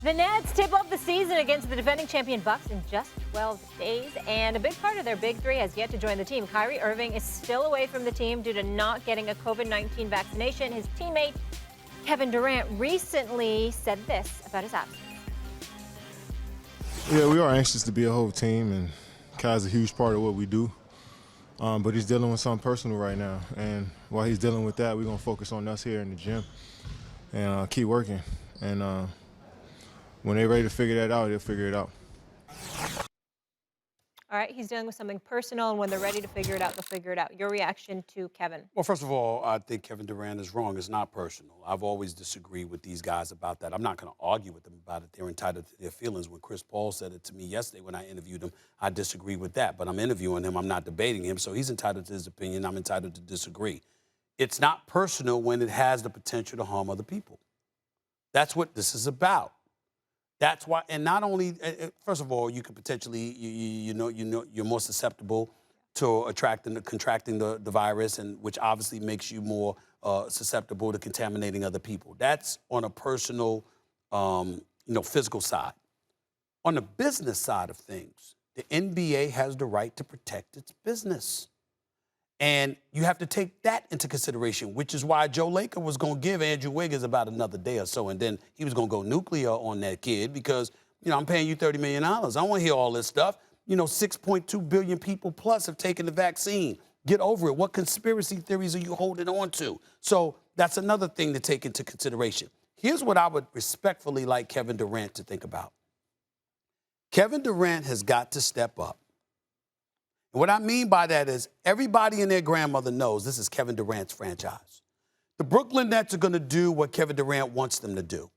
The Nets tip off the season against the defending champion Bucks in just 12 days, and a big part of their big three has yet to join the team. Kyrie Irving is still away from the team due to not getting a COVID-19 vaccination. His teammate Kevin Durant recently said this about his absence. Yeah, we are anxious to be a whole team, and Kai's a huge part of what we do. But he's dealing with something personal right now, and while he's dealing with that, we're going to focus on us here in the gym and keep working. And when they're ready to figure that out, they'll figure it out. All right, he's dealing with something personal, and when they're ready to figure it out, they'll figure it out. Your reaction to Kevin? Well, first of all, I think Kevin Durant is wrong. It's not personal. I've always disagreed with these guys about that. I'm not going to argue with them about it. They're entitled to their feelings. When Chris Paul said it to me yesterday when I interviewed him, I disagree with that. But I'm interviewing him. I'm not debating him. So he's entitled to his opinion. I'm entitled to disagree. It's not personal when it has the potential to harm other people. That's what this is about. That's why, and not only, first of all, you could potentially, you're more susceptible to contracting the virus, and which obviously makes you more susceptible to contaminating other people. That's on a personal, physical side. On the business side of things, the NBA has the right to protect its business. And you have to take that into consideration, which is why Joe Laker was going to give Andrew Wiggins about another day or so, and then he was going to go nuclear on that kid because, I'm paying you $30 million. I don't want to hear all this stuff. 6.2 billion people plus have taken the vaccine. Get over it. What conspiracy theories are you holding on to? So that's another thing to take into consideration. Here's what I would respectfully like Kevin Durant to think about. Kevin Durant has got to step up. And what I mean by that is everybody and their grandmother knows this is Kevin Durant's franchise. The Brooklyn Nets are going to do what Kevin Durant wants them to do.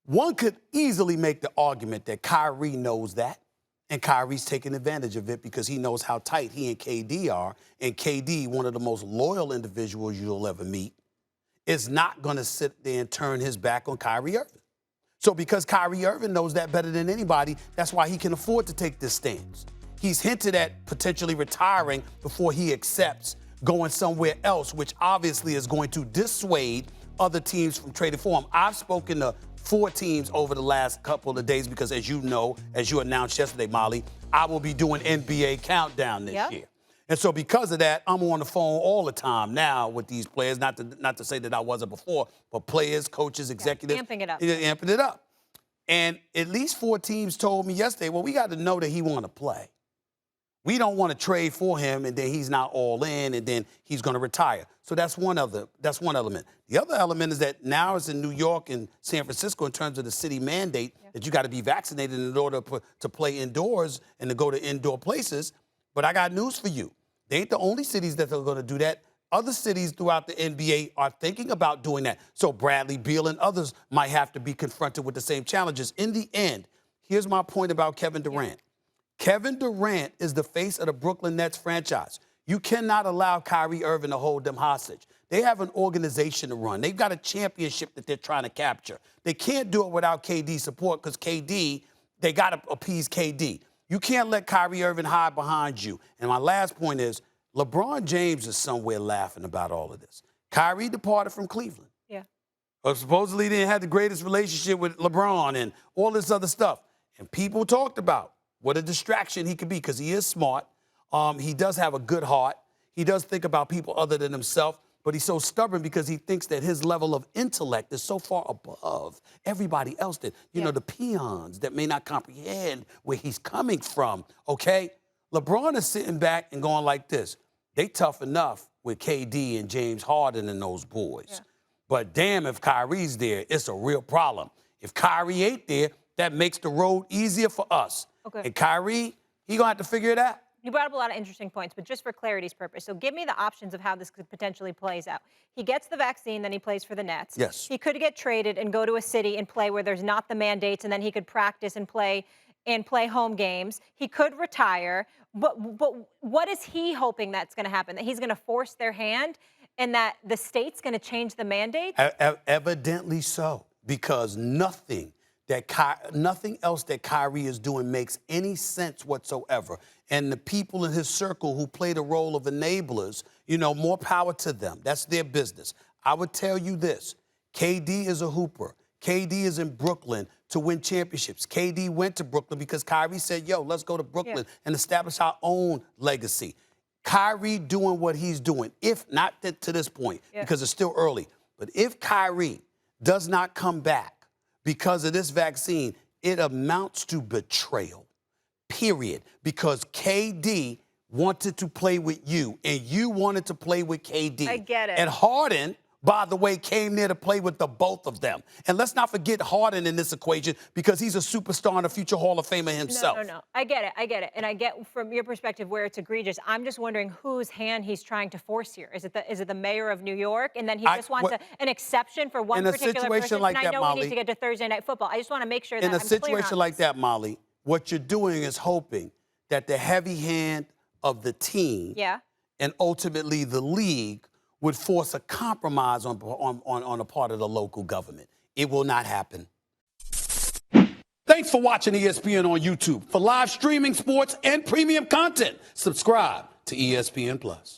One could easily make the argument that Kyrie knows that, and Kyrie's taking advantage of it because he knows how tight he and KD are, and KD, one of the most loyal individuals you'll ever meet, is not going to sit there and turn his back on Kyrie Irving. So because Kyrie Irving knows that better than anybody, that's why he can afford to take this stance. He's hinted at potentially retiring before he accepts going somewhere else, which obviously is going to dissuade other teams from trading for him. I've spoken to 4 teams over the last couple of days because, as you know, as you announced yesterday, Molly, I will be doing NBA Countdown this year. And so because of that, I'm on the phone all the time now with these players, not to say that I wasn't before, but players, coaches, executives. Amping it up. Amping it up. And at least 4 teams told me yesterday, well, we got to know that he want to play. We don't want to trade for him, and then he's not all in, and then he's going to retire. So that's one element. The other element is that now it's in New York and San Francisco in terms of the city mandate that you got to be vaccinated in order to play indoors and to go to indoor places. But I got news for you. They ain't the only cities that are going to do that. Other cities throughout the NBA are thinking about doing that. So Bradley Beal and others might have to be confronted with the same challenges. In the end, here's my point about Kevin Durant. Kevin Durant is the face of the Brooklyn Nets franchise. You cannot allow Kyrie Irving to hold them hostage. They have an organization to run. They've got a championship that they're trying to capture. They can't do it without KD's support because KD, they got to appease KD. You can't let Kyrie Irving hide behind you. And my last point is LeBron James is somewhere laughing about all of this. Kyrie departed from Cleveland. Yeah. Supposedly they didn't have the greatest relationship with LeBron and all this other stuff. And people talked about what a distraction he could be because he is smart. He does have a good heart. He does think about people other than himself, but he's so stubborn because he thinks that his level of intellect is so far above everybody else that, the peons that may not comprehend where he's coming from, okay? LeBron is sitting back and going like this. They tough enough with KD and James Harden and those boys. Yeah. But damn, if Kyrie's there, it's a real problem. If Kyrie ain't there, that makes the road easier for us. Okay. And Kyrie, he going to have to figure it out. You brought up a lot of interesting points, but just for clarity's purpose. So give me the options of how this could potentially plays out. He gets the vaccine, then he plays for the Nets. Yes. He could get traded and go to a city and play where there's not the mandates, and then he could practice and play home games. He could retire. But what is he hoping that's going to happen? That he's going to force their hand and that the state's going to change the mandates? Evidently so, because nothing else that Kyrie is doing makes any sense whatsoever. And the people in his circle who play the role of enablers, more power to them. That's their business. I would tell you this. KD is a hooper. KD is in Brooklyn to win championships. KD went to Brooklyn because Kyrie said, yo, let's go to Brooklyn and establish our own legacy. Kyrie doing what he's doing, if not to this point, because it's still early, but if Kyrie does not come back because of this vaccine, it amounts to betrayal, period, because KD wanted to play with you, and you wanted to play with KD. I get it. And Harden, by the way, came there to play with the both of them. And let's not forget Harden in this equation because he's a superstar and a future Hall of Famer himself. No. I get it. And I get from your perspective where it's egregious. I'm just wondering whose hand he's trying to force here. Is it the mayor of New York? And then he just wants an exception for one particular person? In a situation like that, Molly. We need to get to Thursday Night Football. I just want to make sure that in a situation like that, Molly, what you're doing is hoping that the heavy hand of the team and ultimately the league would force a compromise on a part of the local government. It will not happen. Thanks for watching ESPN on YouTube. For live streaming, sports, and premium content, subscribe to ESPN+.